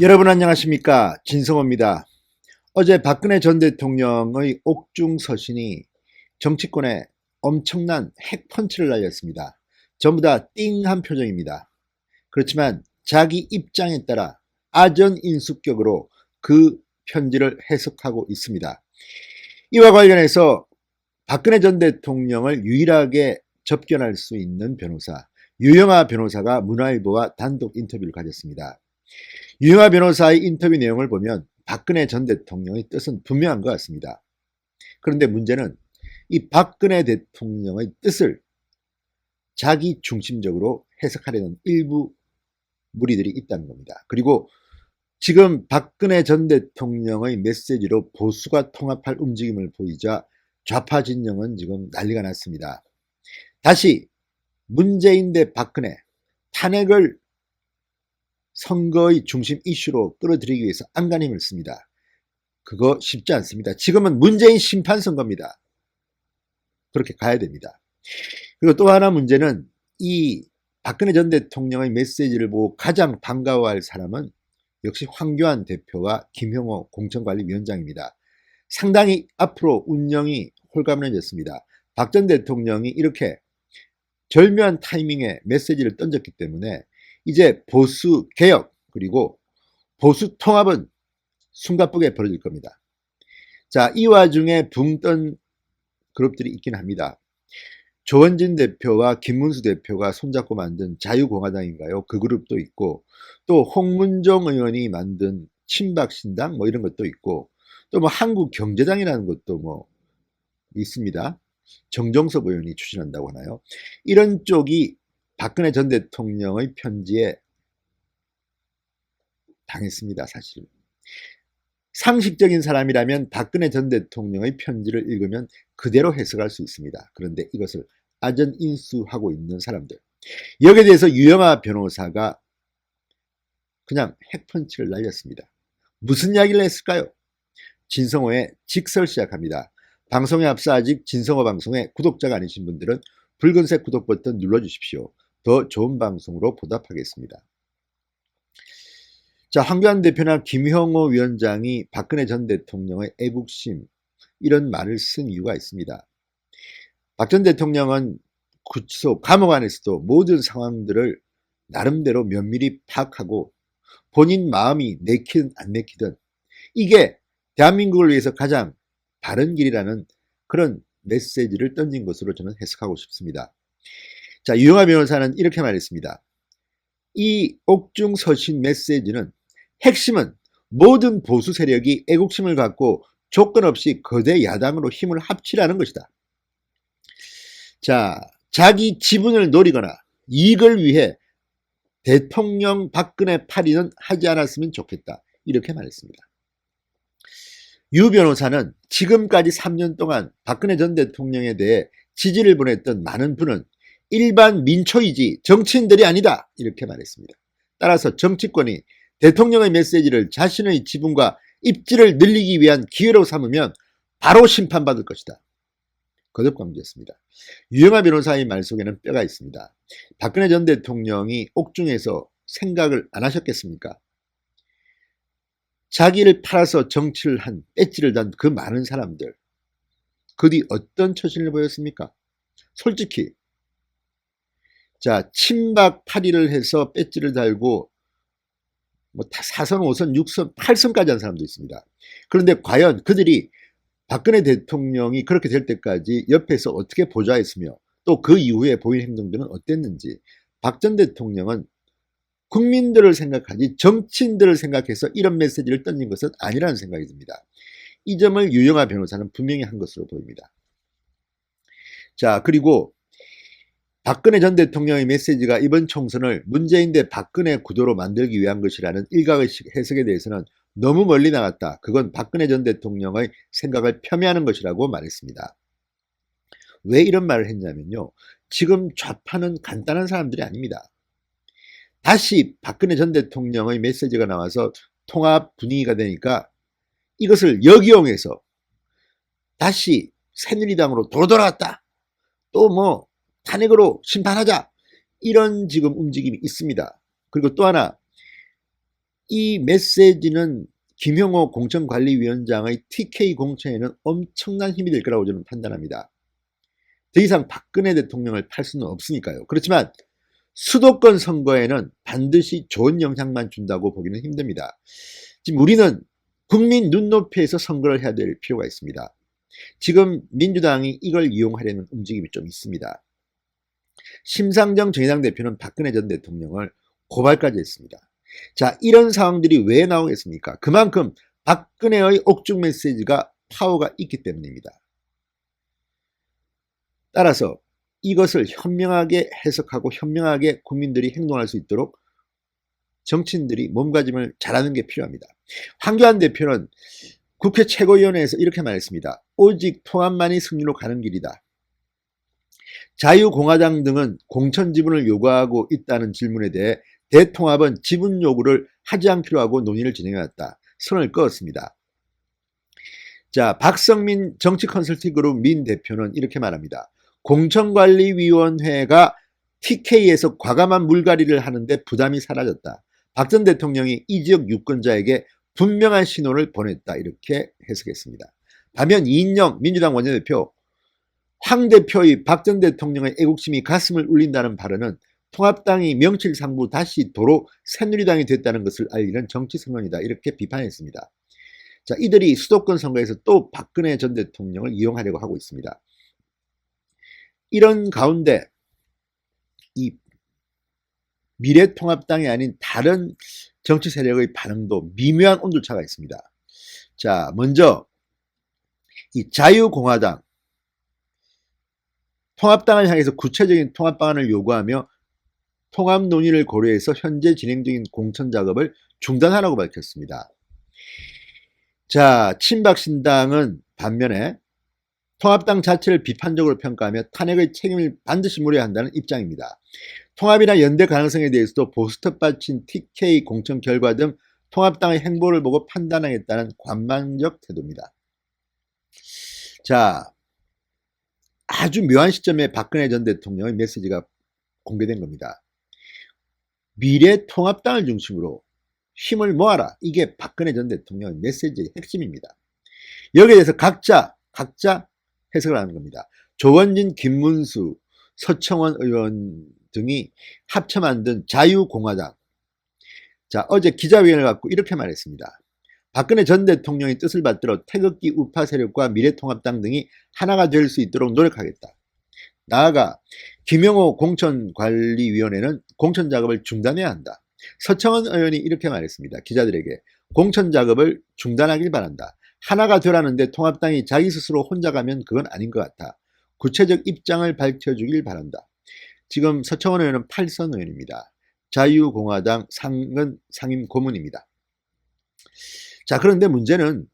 여러분 안녕하십니까, 진성호입니다. 어제 박근혜 전 대통령의 옥중 서신이 정치권에 엄청난 핵펀치를 날렸습니다. 전부 다 띵한 표정입니다. 그렇지만 자기 입장에 따라 아전인수격으로 그 편지를 해석하고 있습니다. 이와 관련해서 박근혜 전 대통령을 유일하게 접견할 수 있는 변호사 유영하 변호사가 문화일보와 단독 인터뷰를 가졌습니다. 유영하 변호사의 인터뷰 내용을 보면 박근혜 전 대통령의 뜻은 분명한 것 같습니다. 그런데 문제는 이 박근혜 대통령의 뜻을 자기 중심적으로 해석하려는 일부 무리들이 있다는 겁니다. 그리고 지금 박근혜 전 대통령의 메시지로 보수가 통합할 움직임을 보이자 좌파 진영은 지금 난리가 났습니다. 다시 문재인 대 박근혜 탄핵을 선거의 중심 이슈로 끌어들이기 위해서 안간힘을 씁니다. 그거 쉽지 않습니다. 지금은 문재인 심판 선거입니다. 그렇게 가야 됩니다. 그리고 또 하나 문제는 이 박근혜 전 대통령의 메시지를 보고 가장 반가워할 사람은 역시 황교안 대표와 김형호 공천관리위원장입니다. 상당히 앞으로 운영이 홀가분해졌습니다. 박 전 대통령이 이렇게 절묘한 타이밍에 메시지를 던졌기 때문에 이제 보수 개혁 그리고 보수 통합은 숨가쁘게 벌어질 겁니다. 자, 이 와중에 붕 뜬 그룹들이 있긴 합니다. 조원진 대표와 김문수 대표가 손잡고 만든 자유공화당인가요? 그 그룹도 있고, 또 홍문종 의원이 만든 친박신당 뭐 이런 것도 있고, 또 뭐 한국경제당이라는 것도 뭐 있습니다. 정정섭 의원이 추진한다고 하나요? 이런 쪽이 박근혜 전 대통령의 편지에 당했습니다, 사실. 상식적인 사람이라면 박근혜 전 대통령의 편지를 읽으면 그대로 해석할 수 있습니다. 그런데 이것을 아전인수하고 있는 사람들. 여기에 대해서 유영하 변호사가 그냥 핵펀치를 날렸습니다. 무슨 이야기를 했을까요? 진성호의 직설 시작합니다. 방송에 앞서 아직 진성호 방송에 구독자가 아니신 분들은 붉은색 구독 버튼 눌러주십시오. 더 좋은 방송으로 보답하겠습니다. 자, 황교안 대표나 김형호 위원장이 박근혜 전 대통령의 애국심 이런 말을 쓴 이유가 있습니다. 박 전 대통령은 구치소, 감옥 안에서도 모든 상황들을 나름대로 면밀히 파악하고 본인 마음이 내키든 안 내키든 이게 대한민국을 위해서 가장 바른 길이라는 그런 메시지를 던진 것으로 저는 해석하고 싶습니다. 자, 유영하 변호사는 이렇게 말했습니다. 이 옥중 서신 메시지는 핵심은 모든 보수 세력이 애국심을 갖고 조건 없이 거대 야당으로 힘을 합치라는 것이다. 자, 자기 지분을 노리거나 이익을 위해 대통령 박근혜 파리는 하지 않았으면 좋겠다. 이렇게 말했습니다. 유 변호사는 지금까지 3년 동안 박근혜 전 대통령에 대해 지지를 보냈던 많은 분은 일반 민초이지 정치인들이 아니다. 이렇게 말했습니다. 따라서 정치권이 대통령의 메시지를 자신의 지분과 입지를 늘리기 위한 기회로 삼으면 바로 심판받을 것이다. 거듭 강조했습니다. 유영하 변호사의 말 속에는 뼈가 있습니다. 박근혜 전 대통령이 옥중에서 생각을 안 하셨겠습니까? 자기를 팔아서 정치를 한 배지를 단 그 많은 사람들, 그 뒤 어떤 처신을 보였습니까? 솔직히 자, 친박 8위를 해서 배지를 달고 뭐 4선, 5선, 6선, 8선까지 한 사람도 있습니다. 그런데 과연 그들이 박근혜 대통령이 그렇게 될 때까지 옆에서 어떻게 보좌했으며 또 그 이후에 보인 행동들은 어땠는지 박 전 대통령은 국민들을 생각하지 정치인들을 생각해서 이런 메시지를 던진 것은 아니라는 생각이 듭니다. 이 점을 유영하 변호사는 분명히 한 것으로 보입니다. 자, 그리고 박근혜 전 대통령의 메시지가 이번 총선을 문재인 대 박근혜 구도로 만들기 위한 것이라는 일각의 해석에 대해서는 너무 멀리 나갔다. 그건 박근혜 전 대통령의 생각을 폄훼하는 것이라고 말했습니다. 왜 이런 말을 했냐면요. 지금 좌파는 간단한 사람들이 아닙니다. 다시 박근혜 전 대통령의 메시지가 나와서 통합 분위기가 되니까 이것을 역이용해서 다시 새누리당으로 돌아왔다. 또 뭐 탄핵으로 심판하자. 이런 지금 움직임이 있습니다. 그리고 또 하나 이 메시지는 김형호 공천관리위원장의 TK 공천에는 엄청난 힘이 될 거라고 저는 판단합니다. 더 이상 박근혜 대통령을 팔 수는 없으니까요. 그렇지만 수도권 선거에는 반드시 좋은 영향만 준다고 보기는 힘듭니다. 지금 우리는 국민 눈높이에서 선거를 해야 될 필요가 있습니다. 지금 민주당이 이걸 이용하려는 움직임이 좀 있습니다. 심상정 정의당 대표는 박근혜 전 대통령을 고발까지 했습니다. 자, 이런 상황들이 왜 나오겠습니까? 그만큼 박근혜의 옥중 메시지가 파워가 있기 때문입니다. 따라서 이것을 현명하게 해석하고 현명하게 국민들이 행동할 수 있도록 정치인들이 몸가짐을 잘하는 게 필요합니다. 황교안 대표는 국회 최고위원회에서 이렇게 말했습니다. 오직 통합만이 승리로 가는 길이다. 자유공화당 등은 공천 지분을 요구하고 있다는 질문에 대해 대통합은 지분 요구를 하지 않기로 하고 논의를 진행해왔다. 선을 그었습니다. 자, 박성민 정치컨설팅그룹 민 대표는 이렇게 말합니다. 공천관리위원회가 TK에서 과감한 물갈이를 하는데 부담이 사라졌다. 박 전 대통령이 이 지역 유권자에게 분명한 신호를 보냈다. 이렇게 해석했습니다. 반면 이인영 민주당 원내대표, 황 대표의 박 전 대통령의 애국심이 가슴을 울린다는 발언은 통합당이 명실상부 다시 도로 새누리당이 됐다는 것을 알리는 정치 선언이다. 이렇게 비판했습니다. 자, 이들이 수도권 선거에서 또 박근혜 전 대통령을 이용하려고 하고 있습니다. 이런 가운데 이 미래통합당이 아닌 다른 정치 세력의 반응도 미묘한 온도차가 있습니다. 자, 먼저 이 자유공화당, 통합당을 향해서 구체적인 통합 방안을 요구하며 통합 논의를 고려해서 현재 진행 중인 공천 작업을 중단하라고 밝혔습니다. 자, 친박신당은 반면에 통합당 자체를 비판적으로 평가하며 탄핵의 책임을 반드시 물어야 한다는 입장입니다. 통합이나 연대 가능성에 대해서도 보수 텃밭인 TK 공천 결과 등 통합당의 행보를 보고 판단하겠다는 관망적 태도입니다. 자, 아주 묘한 시점에 박근혜 전 대통령의 메시지가 공개된 겁니다. 미래통합당을 중심으로 힘을 모아라. 이게 박근혜 전 대통령의 메시지의 핵심입니다. 여기에 대해서 각자 해석을 하는 겁니다. 조원진, 김문수, 서청원 의원 등이 합쳐 만든 자유공화당. 자, 어제 기자회견을 갖고 이렇게 말했습니다. 박근혜 전 공천의 뜻을 받들어 태극기 우파 세력과 미래통합당 등이 하나가 될 수 있도록 노력하겠다. 나아가 김영호 공천관리위원회는 공천 작업을 중단해야 한다. 서청원 의원이 이렇게 말했습니다. 기자들에게 공천 작업을 중단하길 바란다. 하나가 되라는데 통합당이 자기 스스로 혼자 가면 그건 아닌 것 같아. 구체적 입장을 밝혀주길 바란다. 지금 서청원 의원은 8선 의원입니다. 자유공화당 상임 고문입니다. 자, 그런데 문제는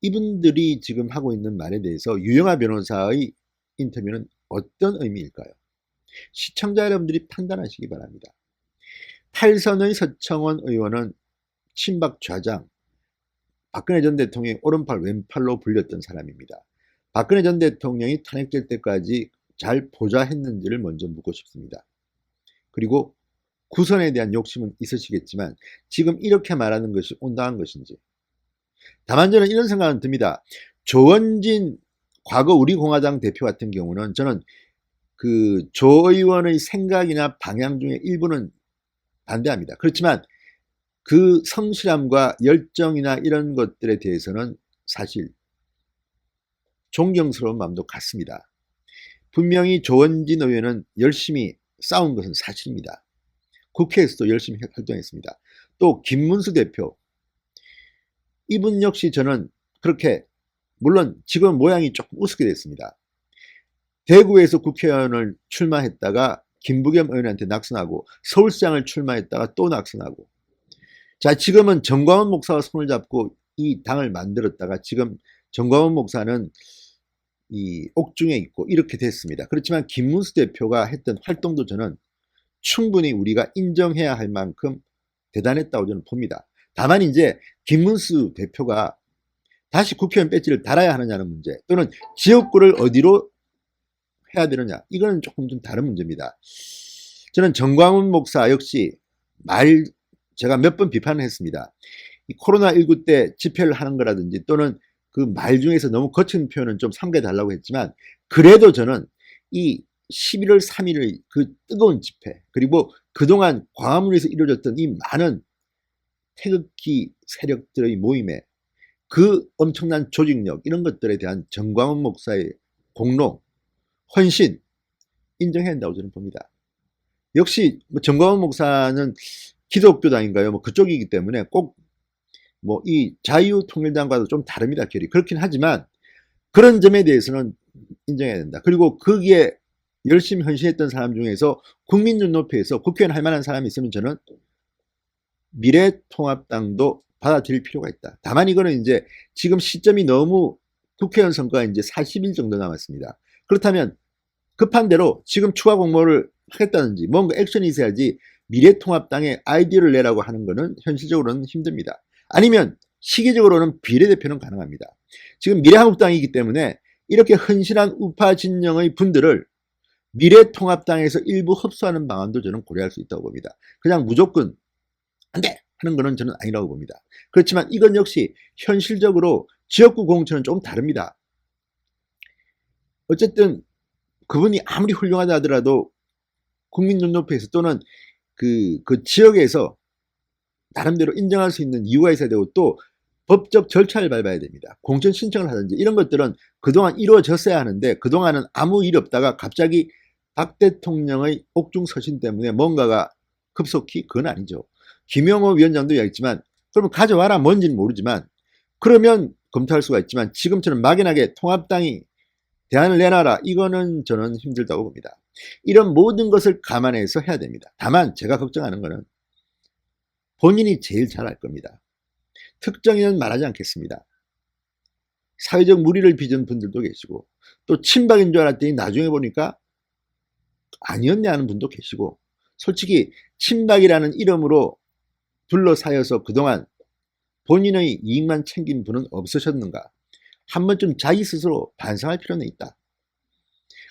이분들이 지금 하고 있는 말에 대해서 유영하 변호사의 인터뷰는 어떤 의미일까요? 시청자 여러분들이 판단하시기 바랍니다. 8선의 서청원 의원은 친박 좌장, 박근혜 전 대통령의 오른팔 왼팔로 불렸던 사람입니다. 박근혜 전 대통령이 탄핵될 때까지 잘 보좌했는지를 먼저 묻고 싶습니다. 그리고 구선에 대한 욕심은 있으시겠지만 지금 이렇게 말하는 것이 온당한 것인지. 다만 저는 이런 생각은 듭니다. 조원진 과거 우리공화당 대표 같은 경우는 저는 그 조 의원의 생각이나 방향 중에 일부는 반대합니다. 그렇지만 그 성실함과 열정이나 이런 것들에 대해서는 사실 존경스러운 마음도 같습니다. 분명히 조원진 의원은 열심히 싸운 것은 사실입니다. 국회에서도 열심히 활동했습니다. 또 김문수 대표, 이분 역시 저는 그렇게, 물론 지금 모양이 조금 우습게 됐습니다. 대구에서 국회의원을 출마했다가 김부겸 의원한테 낙선하고 서울시장을 출마했다가 또 낙선하고, 자, 지금은 정광훈 목사와 손을 잡고 이 당을 만들었다가 지금 정광훈 목사는 이 옥중에 있고 이렇게 됐습니다. 그렇지만 김문수 대표가 했던 활동도 저는 충분히 우리가 인정해야 할 만큼 대단했다고 저는 봅니다. 다만 이제 김문수 대표가 다시 국회의원 배지를 달아야 하느냐는 문제, 또는 지역구를 어디로 해야 되느냐, 이거는 조금 좀 다른 문제입니다. 저는 정광훈 목사 역시 말 제가 몇 번 비판을 했습니다. 이 코로나19 때 집회를 하는 거라든지 또는 그 말 중에서 너무 거친 표현은 좀 삼가해달라고 했지만 그래도 저는 이 11월 3일의 그 뜨거운 집회 그리고 그동안 광화문에서 이루어졌던 이 많은 태극기 세력들의 모임에 그 엄청난 조직력 이런 것들에 대한 정광훈 목사의 공로, 헌신 인정해야 한다고 저는 봅니다. 역시 뭐 정광훈 목사는 기독교당인가요? 뭐 그쪽이기 때문에 꼭 뭐 이 자유통일당과도 좀 다릅니다. 결이 그렇긴 하지만 그런 점에 대해서는 인정해야 된다. 그리고 거기에 열심히 헌신했던 사람 중에서 국민 눈높이에서 국회의원 할 만한 사람이 있으면 저는 미래통합당도 받아들일 필요가 있다. 다만 이거는 이제 지금 시점이 너무 국회의원 선거가 이제 40일 정도 남았습니다. 그렇다면 급한 대로 지금 추가 공모를 하겠다든지 뭔가 액션이 있어야지 미래통합당의 아이디어를 내라고 하는 것은 현실적으로는 힘듭니다. 아니면 시기적으로는 비례대표는 가능합니다. 지금 미래한국당이기 때문에 이렇게 헌신한 우파 진영의 분들을 미래통합당에서 일부 흡수하는 방안도 저는 고려할 수 있다고 봅니다. 그냥 무조건 안 돼! 하는 것은 저는 아니라고 봅니다. 그렇지만 이건 역시 현실적으로 지역구 공천은 조금 다릅니다. 어쨌든 그분이 아무리 훌륭하다 하더라도 국민 눈높이에서 또는 그 지역에서 나름대로 인정할 수 있는 이유가 있어야 되고 또 법적 절차를 밟아야 됩니다. 공천 신청을 하든지 이런 것들은 그동안 이루어졌어야 하는데 그동안은 아무 일이 없다가 갑자기 박 대통령의 옥중서신 때문에 뭔가가 급속히 그건 아니죠. 김영호 위원장도 이야기했지만 그러면 가져와라 뭔지는 모르지만 그러면 검토할 수가 있지만 지금처럼 막연하게 통합당이 대안을 내놔라 이거는 저는 힘들다고 봅니다. 이런 모든 것을 감안해서 해야 됩니다. 다만 제가 걱정하는 것은 본인이 제일 잘 알 겁니다. 특정인은 말하지 않겠습니다. 사회적 무리를 빚은 분들도 계시고 또 친박인 줄 알았더니 나중에 보니까 아니었네 하는 분도 계시고 솔직히 친박이라는 이름으로 둘러싸여서 그동안 본인의 이익만 챙긴 분은 없으셨는가 한 번쯤 자기 스스로 반성할 필요는 있다.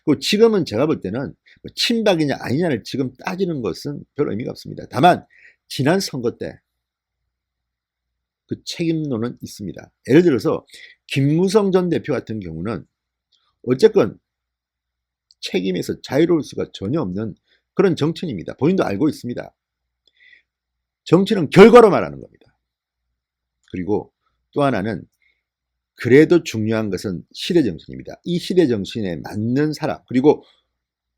그리고 지금은 제가 볼 때는 친박이냐 아니냐를 지금 따지는 것은 별 의미가 없습니다. 다만 지난 선거 때 그 책임론은 있습니다. 예를 들어서 김무성 전 대표 같은 경우는 어쨌건 책임에서 자유로울 수가 전혀 없는 그런 정치인입니다. 본인도 알고 있습니다. 정치는 결과로 말하는 겁니다. 그리고 또 하나는 그래도 중요한 것은 시대정신입니다. 이 시대정신에 맞는 사람 그리고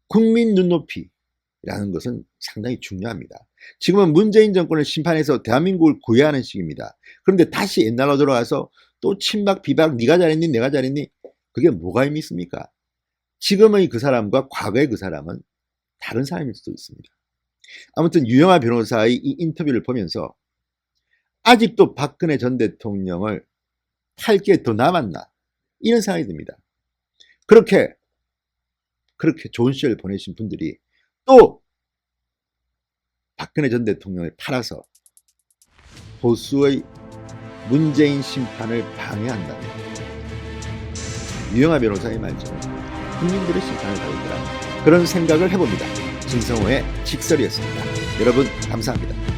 국민 눈높이라는 것은 상당히 중요합니다. 지금은 문재인 정권을 심판해서 대한민국을 구해야 하는 시기입니다. 그런데 다시 옛날로 돌아가서 또 친박 비박 네가 잘했니 내가 잘했니 그게 뭐가 의미 있습니까? 지금의 그 사람과 과거의 그 사람은 다른 사람일 수도 있습니다. 아무튼 유영하 변호사의 이 인터뷰를 보면서 아직도 박근혜 전 대통령을 할 게 더 남았나 이런 생각이 듭니다. 그렇게 좋은 시절을 보내신 분들이 또 박근혜 전 대통령을 팔아서 보수의 문재인 심판을 방해한다면 유영하 변호사의 말처럼 국민들의 심판을 받을 거라 그런 생각을 해봅니다. 진성호의 직설이었습니다. 여러분 감사합니다.